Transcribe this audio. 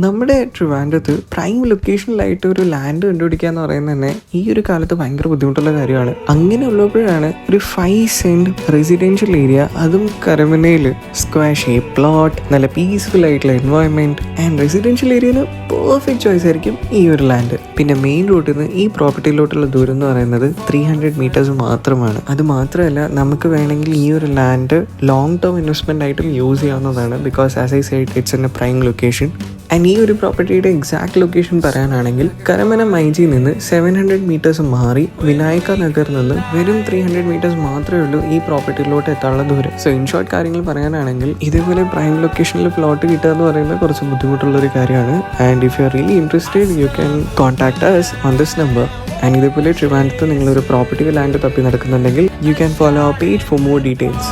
നമ്മുടെ ട്രിവാൻഡ്രത്ത് പ്രൈം ലൊക്കേഷനിലായിട്ട് ഒരു ലാൻഡ് കണ്ടുപിടിക്കുക എന്ന് പറയുന്നത് തന്നെ ഈ ഒരു കാലത്ത് ഭയങ്കര ബുദ്ധിമുട്ടുള്ള കാര്യമാണ്. അങ്ങനെ ഉള്ളപ്പോഴാണ് ഒരു 5 സെന്റ് റെസിഡൻഷ്യൽ ഏരിയ, അതും കരമനയിൽ സ്ക്വയർ ഷേപ്പ് പ്ലോട്ട്, നല്ല പീസ്ഫുൾ ആയിട്ടുള്ള എൻവയോൺമെന്റ് ആൻഡ് റെസിഡൻഷ്യൽ ഏരിയന് പെർഫെക്റ്റ് ചോയ്സ് ആയിരിക്കും ഈ ഒരു ലാൻഡ്. പിന്നെ മെയിൻ റോഡിൽ നിന്ന് ഈ പ്രോപ്പർട്ടിയിലോട്ടുള്ള ദൂരം എന്ന് പറയുന്നത് 300 മീറ്റേഴ്സ് മാത്രമാണ്. അത് മാത്രമല്ല, നമുക്ക് വേണമെങ്കിൽ ഈ ഒരു ലാൻഡ് ലോങ് ടേം ഇൻവെസ്റ്റ്മെന്റ് ആയിട്ടും യൂസ് ചെയ്യാവുന്നതാണ്. Because as I side it's in A prime location. And ഈ ഒരു പ്രോപ്പർട്ടിയുടെ എക്സാക്ട് ലൊക്കേഷൻ പറയാനാണെങ്കിൽ കരമന മൈജിയിൽ നിന്ന് 700 മീറ്റേഴ്സ് മാറി വിനായക നഗറിൽ നിന്ന് വെറും 300 മീറ്റേഴ്സ് മാത്രമേ ഉള്ളൂ ഈ പ്രോപ്പർട്ടിയിലോട്ട് എത്താനുള്ള ദൂരം. സോ ഇൻ ഷോർട്ട് കാര്യങ്ങൾ പറയാനാണെങ്കിൽ ഇതേപോലെ പ്രൈം ലൊക്കേഷനിൽ പ്ലോട്ട് കിട്ടുക എന്ന് പറയുന്നത് കുറച്ച് ബുദ്ധിമുട്ടുള്ളൊരു കാര്യമാണ്. And if you are really interested you can contact us on this number. And ഇതേപോലെ ട്രിവാൻഡ്രത്ത് നിങ്ങളൊരു പ്രോപ്പർട്ടി ലാൻഡ് തപ്പി നടക്കുന്നുണ്ടെങ്കിൽ you can follow our page for more details.